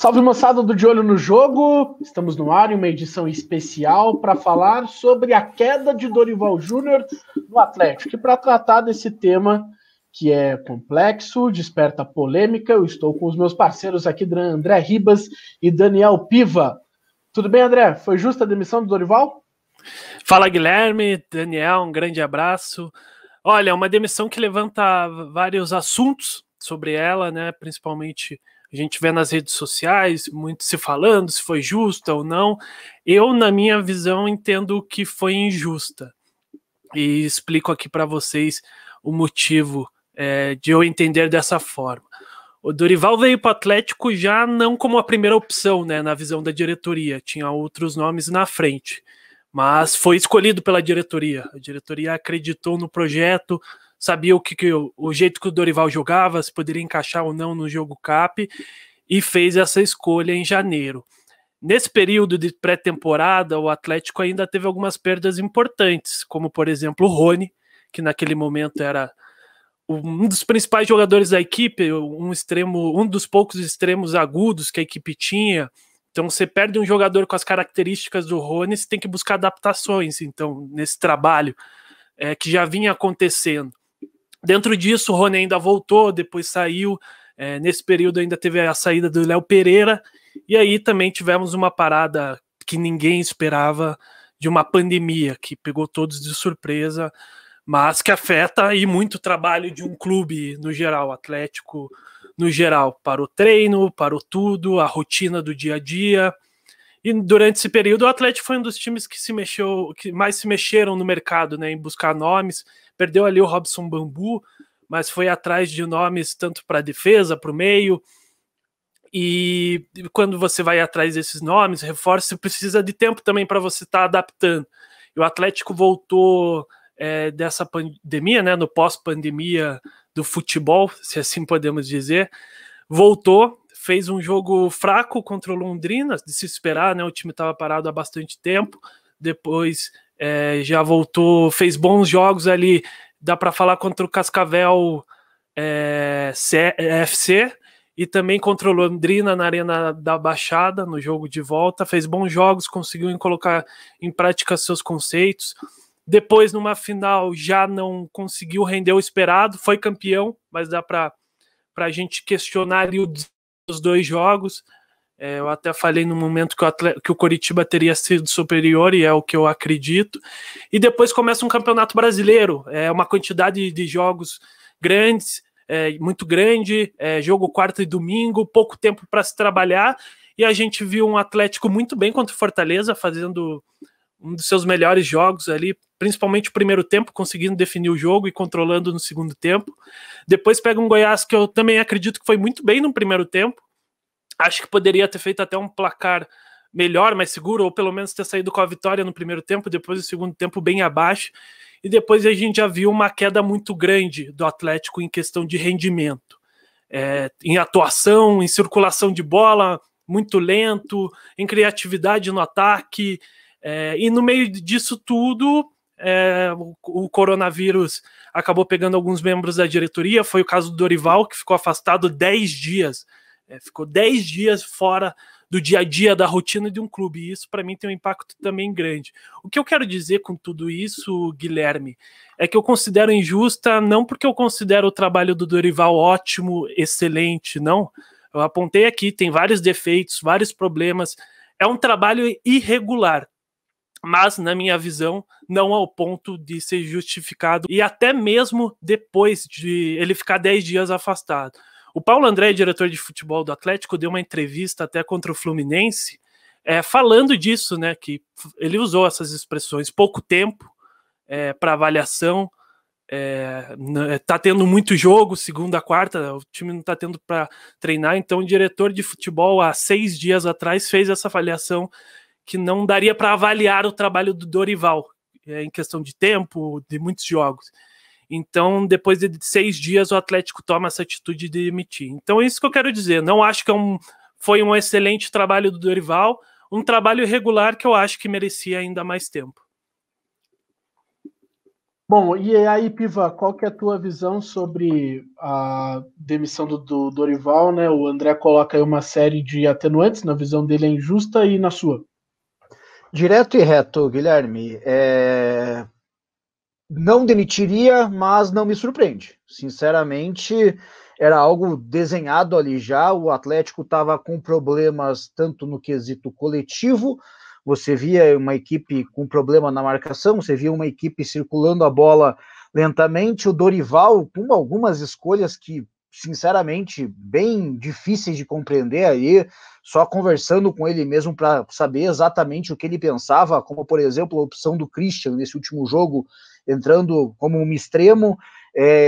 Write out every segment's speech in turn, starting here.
Salve, moçada do De Olho no Jogo, estamos no ar em uma edição especial para falar sobre a queda de Dorival Júnior no Atlético. E para tratar desse tema que é complexo, desperta polêmica, eu estou com os meus parceiros aqui, André Ribas e Daniel Piva. Tudo bem, André? Foi justa a demissão do Dorival? Fala, Guilherme, Daniel, um grande abraço. Olha, uma demissão que levanta vários assuntos sobre ela, né? Principalmente a gente vê nas redes sociais, muito se falando se foi justa ou não. Eu, na minha visão, entendo que foi injusta. E explico aqui para vocês o motivo de eu entender dessa forma. O Dorival veio para o Atlético já não como a primeira opção, né, na visão da diretoria. Tinha outros nomes na frente. Mas foi escolhido pela diretoria. A diretoria acreditou no projeto, sabia o jeito que o Dorival jogava, se poderia encaixar ou não no jogo CAP, e fez essa escolha em janeiro. Nesse período de pré-temporada, o Atlético ainda teve algumas perdas importantes, como, por exemplo, o Rony, que naquele momento era um dos principais jogadores da equipe, um dos poucos extremos agudos que a equipe tinha. Então, você perde um jogador com as características do Rony, você tem que buscar adaptações, então, nesse trabalho que já vinha acontecendo. Dentro disso, o Rony ainda voltou, depois saiu. Nesse período ainda teve a saída do Léo Pereira, e aí também tivemos uma parada que ninguém esperava, de uma pandemia que pegou todos de surpresa, mas que afeta aí muito o trabalho de um clube no geral, Atlético no geral, para o treino, para o tudo, a rotina do dia a dia. E durante esse período o Atlético foi um dos times que mais se mexeram no mercado, né, em buscar nomes. Perdeu ali o Robson Bambu, mas foi atrás de nomes tanto para a defesa, para o meio. E quando você vai atrás desses nomes, reforço, você precisa de tempo também para você estar adaptando. E o Atlético voltou dessa pandemia, né, no pós-pandemia do futebol, se assim podemos dizer, voltou, fez um jogo fraco contra o Londrina, de se esperar, né, o time estava parado há bastante tempo, depois já voltou, fez bons jogos ali, dá para falar contra o Cascavel FC, e também contra o Londrina na Arena da Baixada, no jogo de volta, fez bons jogos, conseguiu colocar em prática seus conceitos. Depois, numa final, já não conseguiu render o esperado, foi campeão, mas dá para a gente questionar ali os dois jogos. Eu até falei no momento que o Coritiba teria sido superior, e é o que eu acredito. E depois começa um campeonato brasileiro, uma quantidade de jogos grandes, muito grande, jogo quarta e domingo, pouco tempo para se trabalhar, e a gente viu um Atlético muito bem contra o Fortaleza, fazendo um dos seus melhores jogos ali, principalmente o primeiro tempo, conseguindo definir o jogo e controlando no segundo tempo. Depois pega um Goiás que eu também acredito que foi muito bem no primeiro tempo. Acho que poderia ter feito até um placar melhor, mais seguro, ou pelo menos ter saído com a vitória no primeiro tempo, depois do segundo tempo bem abaixo. E depois a gente já viu uma queda muito grande do Atlético em questão de rendimento. Em atuação, em circulação de bola, muito lento, em criatividade no ataque. E no meio disso tudo, o coronavírus acabou pegando alguns membros da diretoria. Foi o caso do Dorival, que ficou afastado 10 dias. Ficou 10 dias fora do dia a dia, da rotina de um clube. E isso, para mim, tem um impacto também grande. O que eu quero dizer com tudo isso, Guilherme, é que eu considero injusta, não porque eu considero o trabalho do Dorival ótimo, excelente, não. Eu apontei aqui, tem vários defeitos, vários problemas. É um trabalho irregular, mas, na minha visão, não ao ponto de ser justificado, e até mesmo depois de ele ficar 10 dias afastado. O Paulo André, diretor de futebol do Atlético, deu uma entrevista até contra o Fluminense, falando disso, né, que ele usou essas expressões, pouco tempo para avaliação, tá tendo muito jogo, segunda, quarta, o time não tá tendo para treinar, então o diretor de futebol, há 6 dias atrás, fez essa avaliação que não daria para avaliar o trabalho do Dorival, em questão de tempo, de muitos jogos. Então, depois de 6 dias, o Atlético toma essa atitude de demitir. Então, é isso que eu quero dizer. Não acho que foi um excelente trabalho do Dorival, um trabalho irregular que eu acho que merecia ainda mais tempo. Bom, e aí, Piva, qual que é a tua visão sobre a demissão do Dorival, né? O André coloca aí uma série de atenuantes, na visão dele é injusta, e na sua? Direto e reto, Guilherme. Não demitiria, mas não me surpreende. Sinceramente, era algo desenhado ali já. O Atlético estava com problemas tanto no quesito coletivo, você via uma equipe com problema na marcação, você via uma equipe circulando a bola lentamente. O Dorival, com algumas escolhas que, sinceramente, bem difíceis de compreender aí, só conversando com ele mesmo para saber exatamente o que ele pensava, como, por exemplo, a opção do Christian nesse último jogo, entrando como um extremo,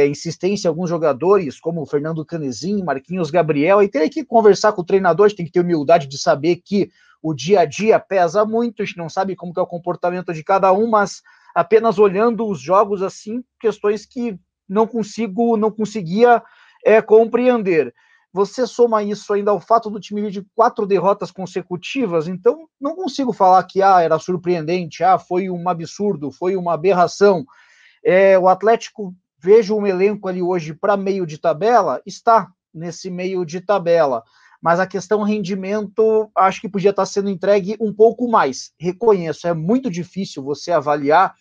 insistência em alguns jogadores, como o Fernando Canezinho, Marquinhos Gabriel, e tem que conversar com o treinador, a gente tem que ter humildade de saber que o dia a dia pesa muito, a gente não sabe como que é o comportamento de cada um, mas apenas olhando os jogos assim, questões que não conseguia compreender. Você soma isso ainda ao fato do time vir de 4 derrotas consecutivas, então não consigo falar que era surpreendente, foi um absurdo, foi uma aberração. O Atlético, vejo um elenco ali hoje para meio de tabela, está nesse meio de tabela, mas a questão rendimento, acho que podia estar sendo entregue um pouco mais. Reconheço, é muito difícil você avaliar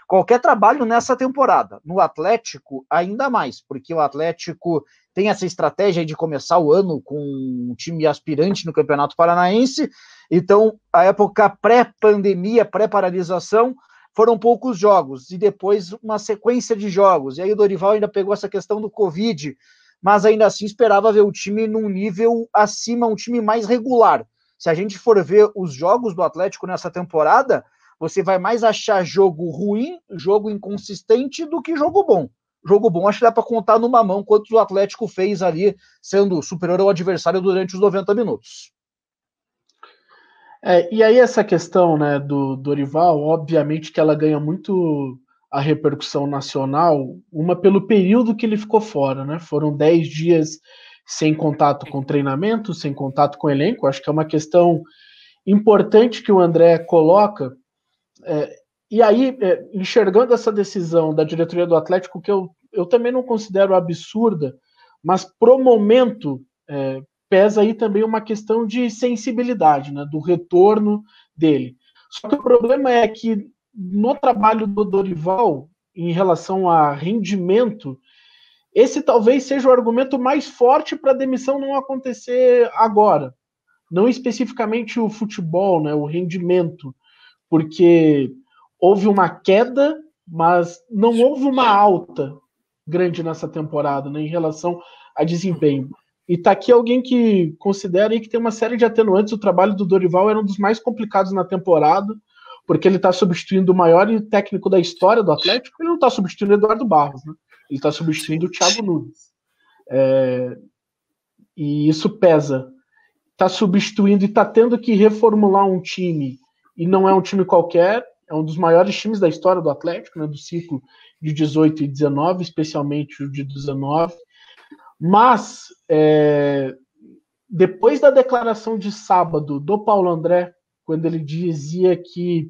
qualquer trabalho nessa temporada. No Atlético, ainda mais, porque o Atlético tem essa estratégia de começar o ano com um time aspirante no Campeonato Paranaense, então a época pré-pandemia, pré-paralisação, foram poucos jogos, e depois uma sequência de jogos, e aí o Dorival ainda pegou essa questão do Covid, mas ainda assim esperava ver o time num nível acima, um time mais regular. Se a gente for ver os jogos do Atlético nessa temporada, você vai mais achar jogo ruim, jogo inconsistente, do que jogo bom. Jogo bom, acho que dá para contar numa mão quantos o Atlético fez ali, sendo superior ao adversário durante os 90 minutos. E aí essa questão, né, do Dorival, obviamente que ela ganha muito a repercussão nacional, uma pelo período que ele ficou fora, né? Foram 10 dias sem contato com treinamento, sem contato com elenco. Acho que é uma questão importante que o André coloca. E aí, enxergando essa decisão da diretoria do Atlético, que eu também não considero absurda, mas pro momento pesa aí também uma questão de sensibilidade, né, do retorno dele. Só que o problema é que no trabalho do Dorival, em relação a rendimento, esse talvez seja o argumento mais forte para a demissão não acontecer agora. Não especificamente o futebol, né, o rendimento, porque houve uma queda, mas não houve uma alta grande nessa temporada, né, em relação a desempenho. E tá aqui alguém que considera aí que tem uma série de atenuantes. O trabalho do Dorival era um dos mais complicados na temporada, porque ele está substituindo o maior técnico da história do Atlético. Ele não está substituindo o Eduardo Barros, né? Ele está substituindo o Thiago Nunes. E isso pesa. Está substituindo e está tendo que reformular um time, e não é um time qualquer, é um dos maiores times da história do Atlético, né, do ciclo de 18 e 19, especialmente o de 19. Mas, depois da declaração de sábado do Paulo André, quando ele dizia que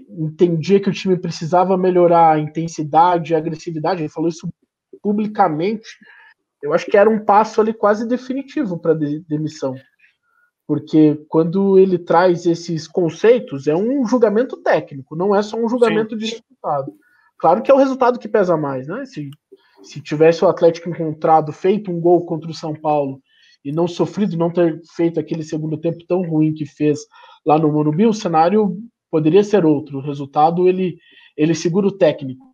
entendia que o time precisava melhorar a intensidade e a agressividade, ele falou isso publicamente, eu acho que era um passo ali quase definitivo para a demissão. Porque quando ele traz esses conceitos, é um julgamento técnico, não é só um julgamento de resultado. Claro que é o resultado que pesa mais, né? Se tivesse o Atlético encontrado, feito um gol contra o São Paulo e não sofrido, não ter feito aquele segundo tempo tão ruim que fez lá no Morumbi, o cenário poderia ser outro. O resultado, ele segura o técnico.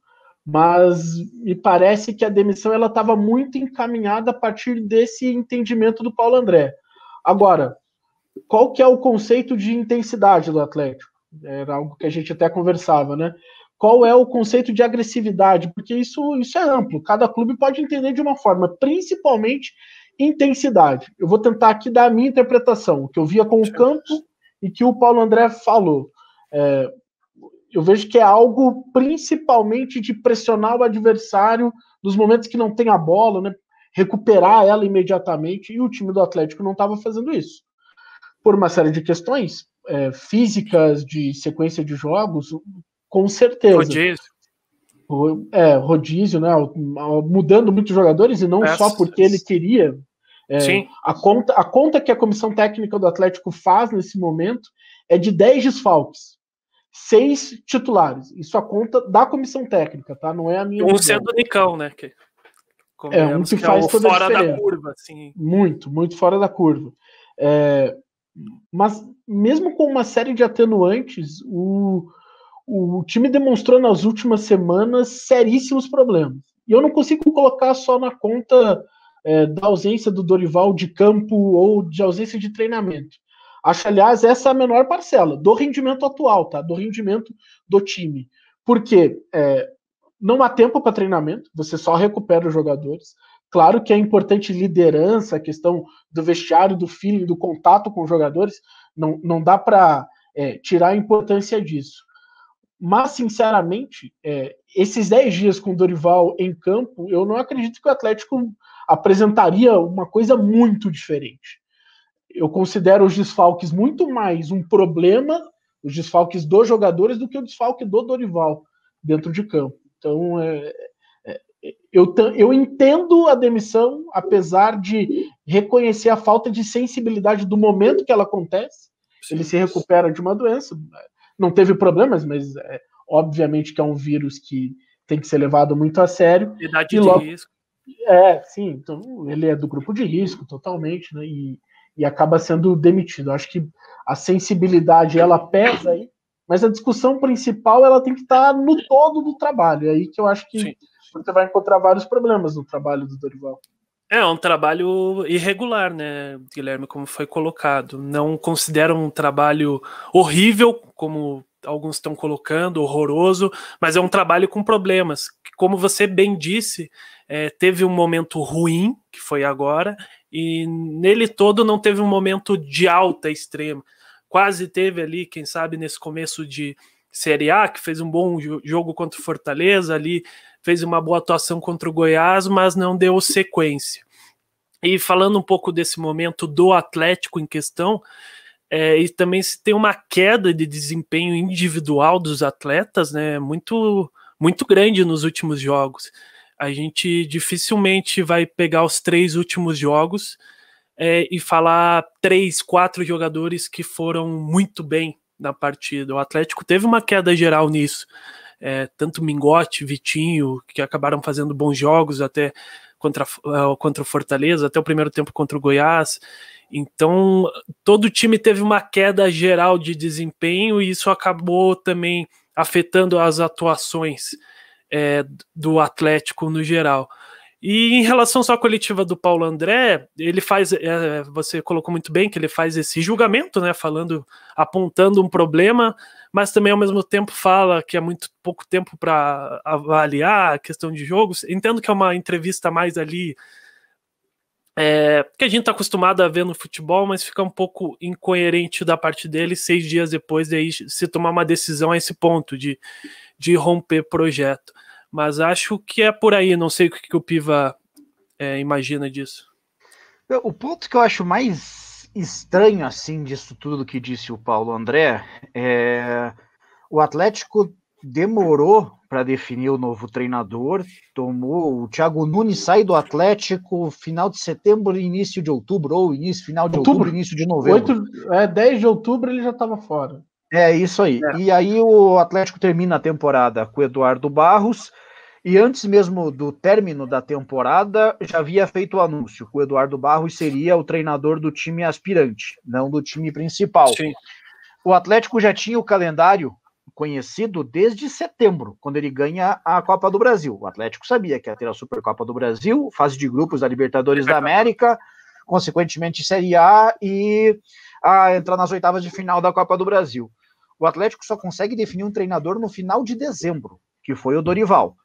Mas me parece que a demissão ela estava muito encaminhada a partir desse entendimento do Paulo André. Agora, qual que é o conceito de intensidade do Atlético? Era algo que a gente até conversava, né? Qual é o conceito de agressividade? Porque isso é amplo, cada clube pode entender de uma forma, principalmente intensidade. Eu vou tentar aqui dar a minha interpretação, o que eu via com o campo e que o Paulo André falou. Eu vejo que é algo principalmente de pressionar o adversário nos momentos que não tem a bola, né? Recuperar ela imediatamente, e o time do Atlético não estava fazendo isso. Por uma série de questões físicas, de sequência de jogos, com certeza. rodízio, né? Mudando muitos jogadores, e não só porque ele queria. Sim. A conta que a comissão técnica do Atlético faz nesse momento é de 10 desfalques, 6 titulares. Isso a conta da comissão técnica, tá? Não é a minha. Um sendo o Nicão, né? Um que faz toda a diferença. Fora da curva, assim. Muito, muito fora da curva. Mas mesmo com uma série de atenuantes, o time demonstrou nas últimas semanas seríssimos problemas. E eu não consigo colocar só na conta da ausência do Dorival de campo ou de ausência de treinamento. Acho, aliás, essa é a menor parcela do rendimento atual, tá? Do rendimento do time. Porque não há tempo para treinamento, você só recupera os jogadores. Claro que é importante liderança, a questão do vestiário, do feeling, do contato com os jogadores. Não dá para tirar a importância disso. Mas, sinceramente, esses 10 dias com o Dorival em campo, eu não acredito que o Atlético apresentaria uma coisa muito diferente. Eu considero os desfalques muito mais um problema, os desfalques dos jogadores, do que o desfalque do Dorival dentro de campo. Então, eu entendo a demissão, apesar de reconhecer a falta de sensibilidade do momento que ela acontece. Ele se recupera de uma doença, não teve problemas, mas obviamente que é um vírus que tem que ser levado muito a sério. Idade de risco. Sim, então ele é do grupo de risco totalmente, né, e acaba sendo demitido. Acho que a sensibilidade ela pesa aí, mas a discussão principal ela tem que estar no todo do trabalho. É aí que eu acho que você vai encontrar vários problemas no trabalho do Dorival. É um trabalho irregular, né, Guilherme, como foi colocado. Não considero um trabalho horrível, como alguns estão colocando, horroroso, mas é um trabalho com problemas. Como você bem disse, teve um momento ruim, que foi agora, e nele todo não teve um momento de alta extrema. Quase teve ali, quem sabe, nesse começo de Série A, que fez um bom jogo contra o Fortaleza, ali fez uma boa atuação contra o Goiás, mas não deu sequência. E falando um pouco desse momento do Atlético em questão, e também se tem uma queda de desempenho individual dos atletas, né, muito, muito grande nos últimos jogos. A gente dificilmente vai pegar os 3 últimos jogos e falar 3, 4 jogadores que foram muito bem na partida. O Atlético teve uma queda geral nisso. Tanto Mingote, Vitinho, que acabaram fazendo bons jogos até contra o Fortaleza, até o primeiro tempo contra o Goiás. Então, todo o time teve uma queda geral de desempenho e isso acabou também afetando as atuações do Atlético no geral. E em relação só à coletiva do Paulo André, ele faz, você colocou muito bem que ele faz esse julgamento, né, apontando um problema, mas também ao mesmo tempo fala que é muito pouco tempo para avaliar a questão de jogos. Entendo que é uma entrevista mais ali que a gente está acostumado a ver no futebol, mas fica um pouco incoerente da parte dele 6 dias depois de se tomar uma decisão a esse ponto de romper projeto. Mas acho que é por aí, não sei o que o Piva imagina disso. O ponto que eu acho mais estranho assim disso tudo que disse o Paulo André o Atlético demorou para definir o novo treinador, o Thiago Nunes sai do Atlético final de setembro, início de outubro, ou final de outubro, início de novembro. 10 de outubro ele já estava fora. Isso aí. E aí o Atlético termina a temporada com o Eduardo Barros, e antes mesmo do término da temporada, já havia feito o anúncio que o Eduardo Barros seria o treinador do time aspirante, não do time principal. Sim. O Atlético já tinha o calendário conhecido desde setembro, quando ele ganha a Copa do Brasil. O Atlético sabia que ia ter a Supercopa do Brasil, fase de grupos da Libertadores da América, consequentemente Série A e entrar nas oitavas de final da Copa do Brasil. O Atlético só consegue definir um treinador no final de dezembro, que foi o Dorival.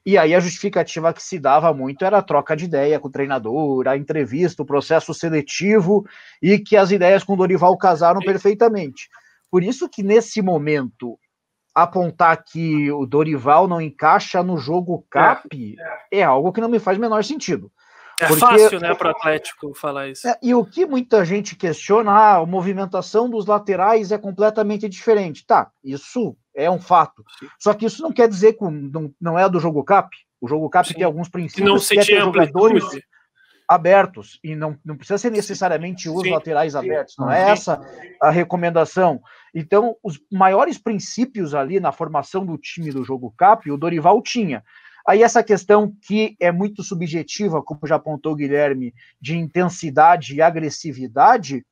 E aí a justificativa que se dava muito era a troca de ideia com o treinador, a entrevista, o processo seletivo, e que as ideias com o Dorival casaram perfeitamente. Por isso que nesse momento apontar que o Dorival não encaixa no jogo CAP é algo que não me faz o menor sentido. É fácil, né, para o Atlético falar isso. E o que muita gente questiona, a movimentação dos laterais é completamente diferente. Tá, isso é um fato. Só que isso não quer dizer que não é do jogo CAP. O jogo CAP tem alguns princípios que é ter jogadores abertos, e não precisa ser necessariamente os laterais abertos, não é essa a recomendação. Então, os maiores princípios ali na formação do time do jogo CAP, o Dorival tinha. Aí essa questão que é muito subjetiva, como já apontou o Guilherme, de intensidade e agressividade,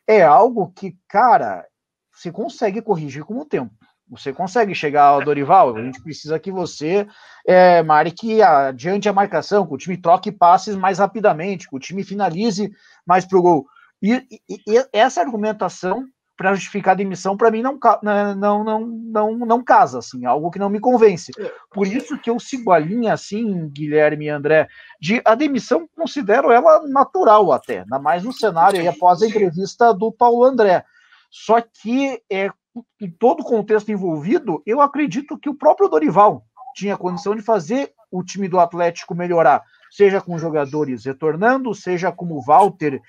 é algo que, cara, você consegue corrigir com o tempo. Você consegue chegar ao Dorival, a gente precisa que você marque adiante a marcação, que o time troque passes mais rapidamente, que o time finalize mais pro gol. E essa argumentação para justificar a demissão, para mim, não casa, assim, algo que não me convence. Por isso que eu sigo a linha, assim, Guilherme e André, a demissão, considero ela natural até, ainda mais no cenário aí após a entrevista do Paulo André. Só que, em todo o contexto envolvido, eu acredito que o próprio Dorival tinha condição de fazer o time do Atlético melhorar, seja com jogadores retornando, seja como o Walter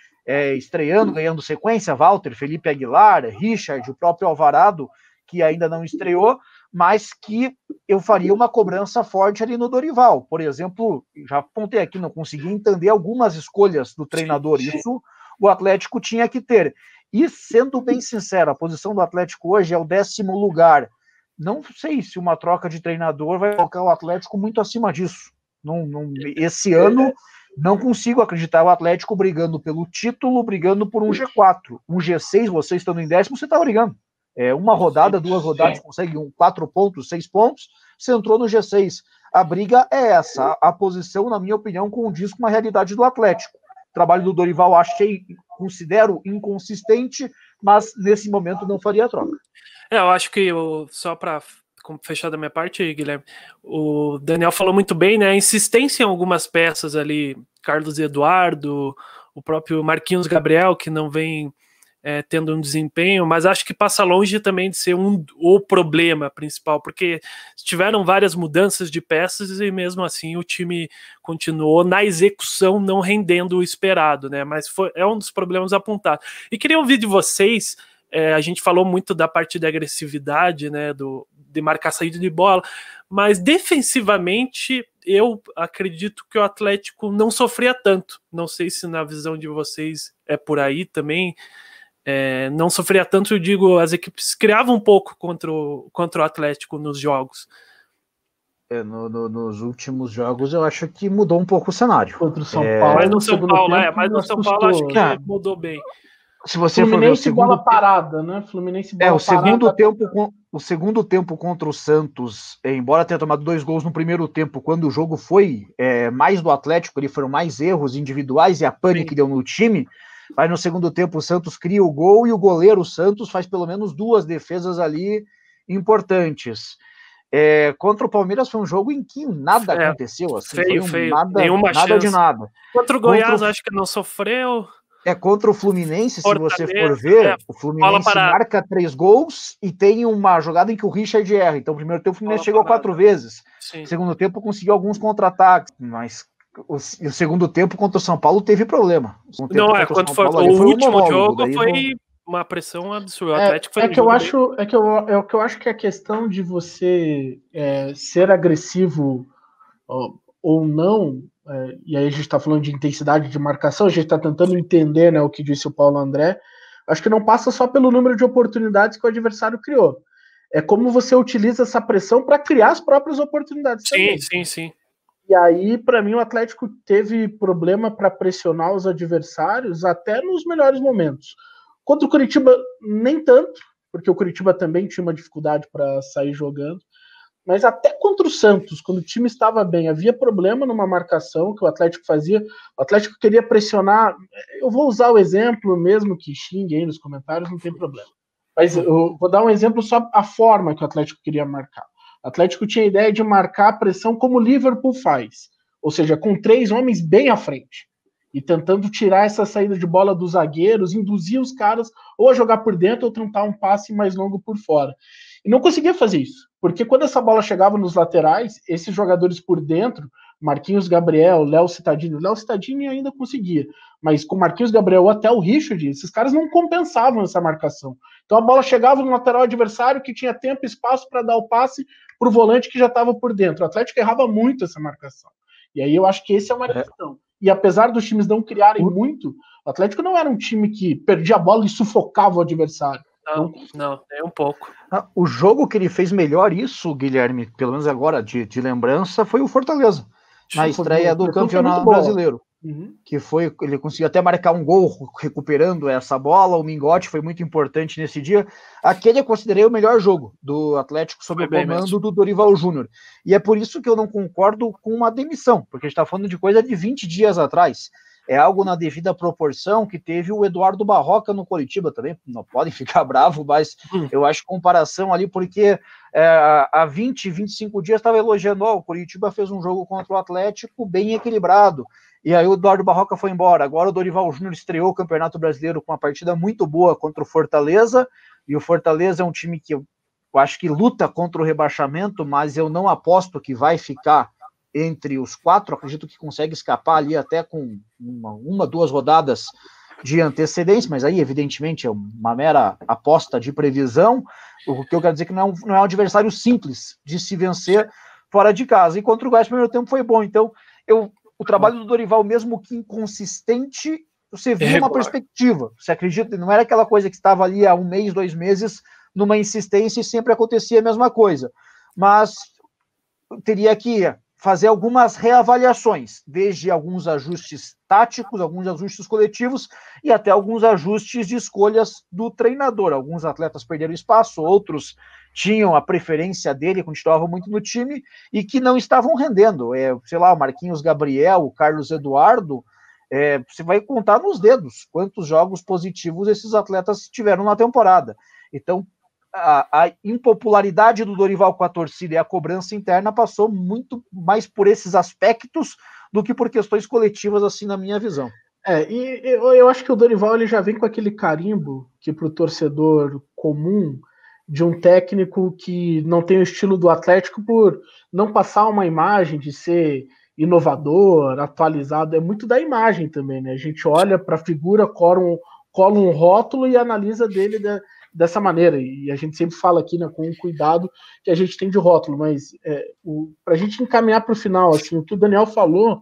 estreando, ganhando sequência, Walter, Felipe Aguilar, Richard, o próprio Alvarado, que ainda não estreou, mas que eu faria uma cobrança forte ali no Dorival. Por exemplo, já apontei aqui, não consegui entender algumas escolhas do treinador, isso o Atlético tinha que ter. E, sendo bem sincero, a posição do Atlético hoje é o 10º lugar. Não sei se uma troca de treinador vai colocar o Atlético muito acima disso. Esse ano, não consigo acreditar o Atlético brigando pelo título, brigando por um G4. Um G6, você estando em 10º, você está brigando. Uma rodada, 2 rodadas, consegue 4 pontos, 6 pontos, você entrou no G6. A briga é essa. A posição, na minha opinião, condiz com a realidade do Atlético. O trabalho do Dorival considero inconsistente, mas nesse momento não faria a troca. Eu acho que, só para fechar da minha parte, Guilherme, o Daniel falou muito bem, né? A insistência em algumas peças ali, Carlos Eduardo, o próprio Marquinhos Gabriel, que não vem tendo um desempenho, mas acho que passa longe também de ser o problema principal, porque tiveram várias mudanças de peças e mesmo assim o time continuou na execução não rendendo o esperado, né? Mas é um dos problemas apontados. E queria ouvir de vocês, a gente falou muito da parte da agressividade, né, de marcar saída de bola, mas defensivamente eu acredito que o Atlético não sofria tanto. Não sei se na visão de vocês é por aí também. Não sofria tanto, eu digo, as equipes criavam um pouco contra o Atlético nos jogos. Nos últimos jogos eu acho que mudou um pouco o cenário. Contra o São Paulo. Mas no São Paulo, mas no São Paulo acho que mudou bem. Se você Fluminense for ver bola parada, né? Fluminense bola o segundo tempo contra o Santos, embora tenha tomado 2 gols no primeiro tempo, quando o jogo foi mais do Atlético, ali foram mais erros individuais e a pane que deu no time. Mas no segundo tempo o Santos cria o gol e o goleiro Santos faz pelo menos 2 defesas ali importantes. Contra o Palmeiras foi um jogo em que nada aconteceu. Assim, feio. Nada de nada. Contra o Goiás acho que não sofreu. Contra o Fluminense, se você for ver, o Fluminense marca 3 gols e tem uma jogada em que o Richard erra. Então, no primeiro tempo, o Fluminense chegou 4 vezes. No segundo tempo, conseguiu alguns contra-ataques, mas o segundo tempo contra o São Paulo teve problema. Quando foi o último jogo foi uma pressão absurda. O Atlético foi que eu acho que a questão de você ser agressivo ou não, e aí a gente está falando de intensidade de marcação, a gente está tentando entender, né, o que disse o Paulo André. Acho que não passa só pelo número de oportunidades que o adversário criou. É como você utiliza essa pressão para criar as próprias oportunidades. Sim. E aí, para mim, o Atlético teve problema para pressionar os adversários até nos melhores momentos. Contra o Curitiba, nem tanto, porque o Curitiba também tinha uma dificuldade para sair jogando. Mas até contra o Santos, quando o time estava bem, havia problema numa marcação que o Atlético fazia. O Atlético queria pressionar. Eu vou usar o exemplo mesmo que xingue aí nos comentários, não tem problema. Mas eu vou dar um exemplo só a forma que o Atlético queria marcar. O Atlético tinha a ideia de marcar a pressão como o Liverpool faz, ou seja, com 3 homens bem à frente e tentando tirar essa saída de bola dos zagueiros, induzir os caras ou a jogar por dentro ou tentar um passe mais longo por fora. E não conseguia fazer isso, porque quando essa bola chegava nos laterais, esses jogadores por dentro Marquinhos Gabriel, Léo Cittadini ainda conseguia, mas com Marquinhos Gabriel até o Richard, esses caras não compensavam essa marcação. Então a bola chegava no lateral adversário que tinha tempo e espaço para dar o passe para o volante que já estava por dentro. O Atlético errava muito essa marcação. E aí eu acho que esse é uma questão. E apesar dos times não criarem muito, o Atlético não era um time que perdia a bola e sufocava o adversário. Não, nem um pouco. O jogo que ele fez melhor isso, Guilherme, pelo menos agora de lembrança, foi o Fortaleza, na estreia do Campeonato Brasileiro. Que foi, ele conseguiu até marcar um gol recuperando essa bola, o Mingote foi muito importante nesse dia. Aquele eu considerei o melhor jogo do Atlético sob o comando do Dorival Júnior. E é por isso que eu não concordo com uma demissão, porque a gente está falando de coisa de 20 dias atrás. É algo na devida proporção que teve o Eduardo Barroca no Coritiba também, não podem ficar bravos, mas eu acho comparação ali, porque há 20, 25 dias estava elogiando, o Coritiba fez um jogo contra o Atlético bem equilibrado, e aí o Eduardo Barroca foi embora. Agora o Dorival Júnior estreou o Campeonato Brasileiro com uma partida muito boa contra o Fortaleza, e o Fortaleza é um time que eu acho que luta contra o rebaixamento, mas eu não aposto que vai ficar entre os 4, acredito que consegue escapar ali até com uma 2 rodadas de antecedência, mas aí evidentemente é uma mera aposta de previsão, o que eu quero dizer que não é um adversário simples de se vencer fora de casa, e contra o Goiás no primeiro tempo foi bom, então o trabalho do Dorival, mesmo que inconsistente, você viu uma perspectiva, você acredita, não era aquela coisa que estava ali há 1 mês, 2 meses, numa insistência e sempre acontecia a mesma coisa, mas teria que fazer algumas reavaliações, desde alguns ajustes táticos, alguns ajustes coletivos e até alguns ajustes de escolhas do treinador. Alguns atletas perderam espaço, outros tinham a preferência dele, continuavam muito no time e que não estavam rendendo. Sei lá, o Marquinhos Gabriel, o Carlos Eduardo, você vai contar nos dedos quantos jogos positivos esses atletas tiveram na temporada. Então, a impopularidade do Dorival com a torcida e a cobrança interna passou muito mais por esses aspectos do que por questões coletivas, assim, na minha visão. E eu acho que o Dorival ele já vem com aquele carimbo que para o torcedor comum de um técnico que não tem o estilo do Atlético por não passar uma imagem de ser inovador, atualizado, é muito da imagem também, né? A gente olha para a figura, cola um rótulo e analisa dele dessa maneira, e a gente sempre fala aqui, né, com o cuidado que a gente tem de rótulo, mas para a gente encaminhar para o final, assim, o que o Daniel falou,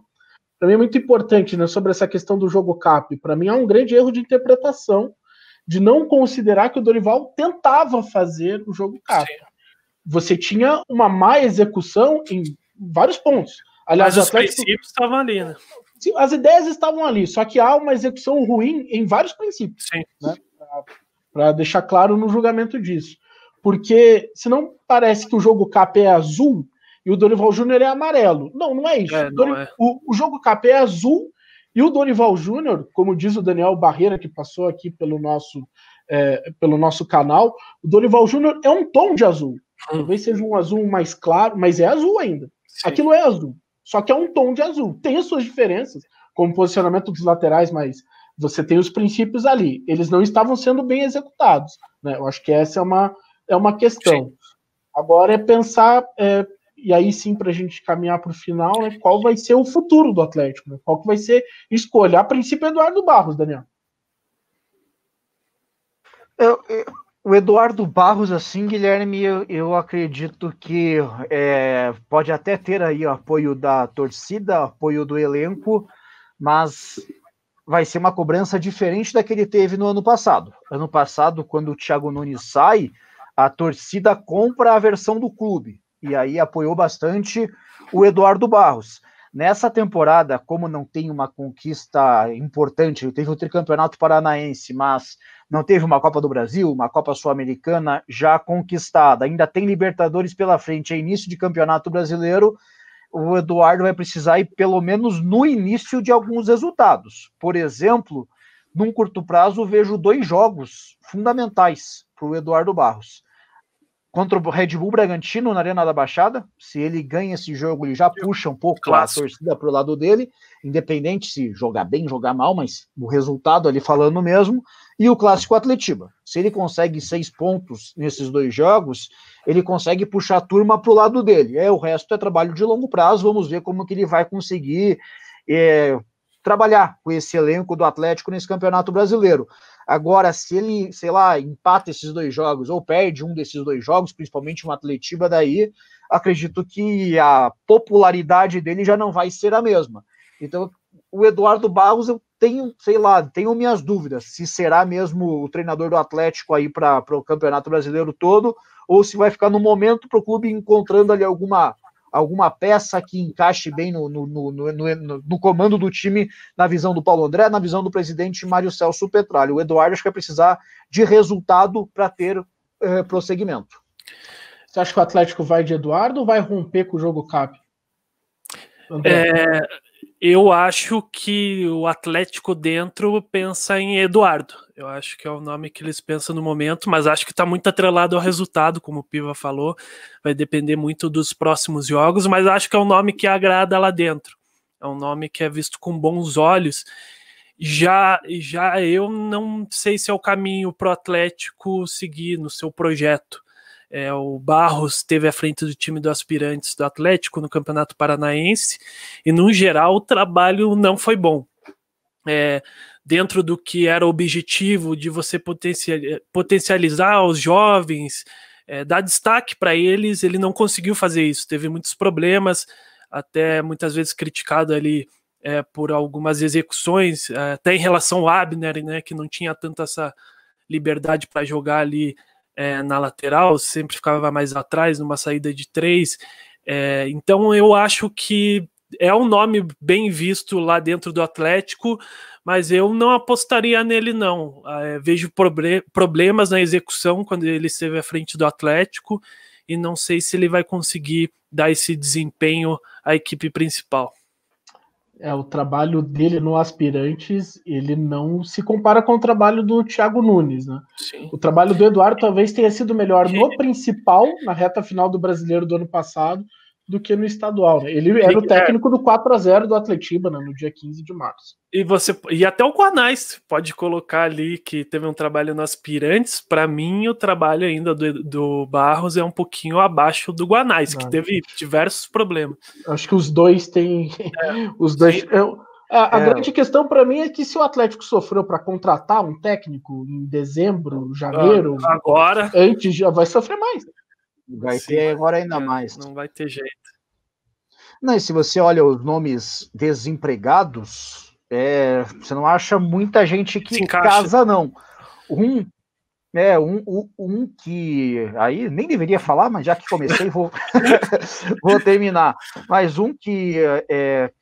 para mim é muito importante, né, sobre essa questão do jogo CAP. Para mim é um grande erro de interpretação, de não considerar que o Dorival tentava fazer o jogo CAP. Sim. Você tinha uma má execução em vários pontos. Aliás, mas os princípios estavam ali, né? Sim, as ideias estavam ali, só que há uma execução ruim em vários princípios. Sim. Né? Para deixar claro no julgamento disso. Porque senão parece que o jogo CAP é azul e o Dorival Júnior é amarelo. Não é isso. O jogo CAP é azul e o Dorival Júnior, como diz o Daniel Barreira, que passou aqui pelo nosso canal, o Dorival Júnior é um tom de azul. Talvez seja um azul mais claro, mas é azul ainda. Sim. Aquilo é azul, só que é um tom de azul. Tem as suas diferenças, como o posicionamento dos laterais, mas você tem os princípios ali. Eles não estavam sendo bem executados. Né? Eu acho que essa é uma questão. Sim. Agora é pensar, e aí sim, para a gente caminhar para o final, né, qual vai ser o futuro do Atlético? Né? Qual que vai ser escolha? A princípio, Eduardo Barros, Daniel. O Eduardo Barros, assim, Guilherme, eu acredito que pode até ter aí o apoio da torcida, apoio do elenco, mas vai ser uma cobrança diferente da que ele teve no ano passado. Ano passado, quando o Thiago Nunes sai, a torcida compra a versão do clube, e aí apoiou bastante o Eduardo Barros. Nessa temporada, como não tem uma conquista importante, teve o tricampeonato paranaense, mas não teve uma Copa do Brasil, uma Copa Sul-Americana já conquistada, ainda tem Libertadores pela frente, é início de campeonato brasileiro, o Eduardo vai precisar ir pelo menos no início de alguns resultados. Por exemplo, num curto prazo, vejo 2 jogos fundamentais para o Eduardo Barros. Contra o Red Bull Bragantino na Arena da Baixada, se ele ganha esse jogo, ele já puxa um pouco a torcida para o lado dele, independente se jogar bem, jogar mal, mas o resultado ali falando mesmo. e o Clássico Atletiba. Se ele consegue 6 pontos nesses 2 jogos, ele consegue puxar a turma para o lado dele. O resto é trabalho de longo prazo, vamos ver como que ele vai conseguir trabalhar com esse elenco do Atlético nesse Campeonato Brasileiro. Agora, se ele, sei lá, empata esses 2 jogos ou perde um desses 2 jogos, principalmente um Atletiba, daí acredito que a popularidade dele já não vai ser a mesma. Então, o Eduardo Barros, eu tenho minhas dúvidas se será mesmo o treinador do Atlético aí para o Campeonato Brasileiro todo, ou se vai ficar no momento para o clube encontrando ali alguma peça que encaixe bem no comando do time, na visão do Paulo André, na visão do presidente Mário Celso Petralha. O Eduardo acho que vai precisar de resultado para ter prosseguimento. Você acha que o Atlético vai de Eduardo ou vai romper com o jogo CAP? Eu acho que o Atlético dentro pensa em Eduardo. Eu acho que é o nome que eles pensam no momento, mas acho que está muito atrelado ao resultado, como o Piva falou. Vai depender muito dos próximos jogos, mas acho que é um nome que agrada lá dentro. É um nome que é visto com bons olhos. Já eu não sei se é o caminho para o Atlético seguir no seu projeto. O Barros esteve à frente do time do Aspirantes do Atlético no Campeonato Paranaense e, no geral, o trabalho não foi bom. Dentro do que era o objetivo de você potencializar os jovens, dar destaque para eles, ele não conseguiu fazer isso. Teve muitos problemas, até muitas vezes criticado ali por algumas execuções, até em relação ao Abner, né, que não tinha tanta essa liberdade para jogar ali na lateral, sempre ficava mais atrás numa saída de 3, então eu acho que é um nome bem visto lá dentro do Atlético, mas eu não apostaria nele não. Vejo problemas na execução quando ele esteve à frente do Atlético e não sei se ele vai conseguir dar esse desempenho à equipe principal. O trabalho dele no Aspirantes, ele não se compara com o trabalho do Thiago Nunes, né? Sim. O trabalho do Eduardo talvez tenha sido melhor no principal, na reta final do Brasileiro do ano passado, do que no estadual, né? Ele era o técnico do 4-0 do Atletiba, né, no dia 15 de março. E até o Guanais pode colocar ali que teve um trabalho no Aspirantes. Para mim, o trabalho ainda do Barros é um pouquinho abaixo do Guanais, que teve diversos problemas. Acho que os dois têm... Os dois... A grande questão para mim é que se o Atlético sofreu para contratar um técnico em dezembro, janeiro, agora antes já vai sofrer mais. Vai ter agora ainda mais. Não vai ter jeito. Não, e se você olha os nomes desempregados, você não acha muita gente que casa, não. Um que aí nem deveria falar, mas já que comecei, vou terminar. Mas um que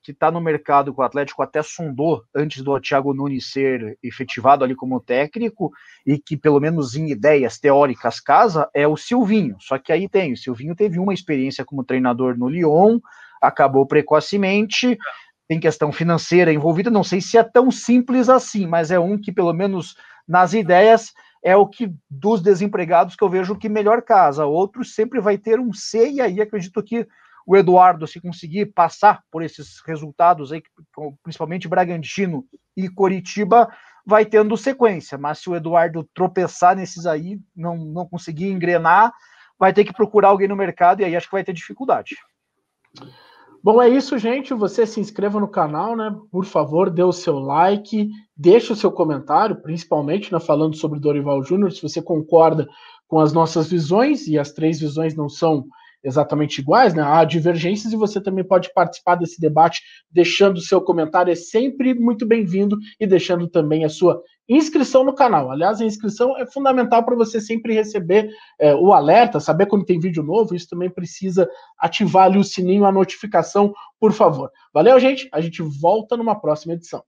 está no mercado com o Atlético até sondou antes do Thiago Nunes ser efetivado ali como técnico e que pelo menos em ideias teóricas casa é o Silvinho. Só que aí o Silvinho teve uma experiência como treinador no Lyon, acabou precocemente, tem questão financeira envolvida, não sei se é tão simples assim, mas é um que pelo menos nas ideias é o que dos desempregados que eu vejo que melhor casa. Outros sempre vai ter um C, e aí acredito que o Eduardo, se conseguir passar por esses resultados aí, principalmente Bragantino e Coritiba, vai tendo sequência. Mas se o Eduardo tropeçar nesses aí, não conseguir engrenar, vai ter que procurar alguém no mercado, e aí acho que vai ter dificuldade. Bom, é isso, gente. Você se inscreva no canal, né? Por favor, dê o seu like, deixe o seu comentário, principalmente, né, falando sobre Dorival Júnior, se você concorda com as nossas visões, e as 3 visões não são exatamente iguais, né? Há divergências e você também pode participar desse debate deixando o seu comentário, é sempre muito bem-vindo, e deixando também a sua inscrição no canal. Aliás, a inscrição é fundamental para você sempre receber o alerta, saber quando tem vídeo novo. Isso também precisa ativar ali o sininho, a notificação, por favor. Valeu, gente. A gente volta numa próxima edição.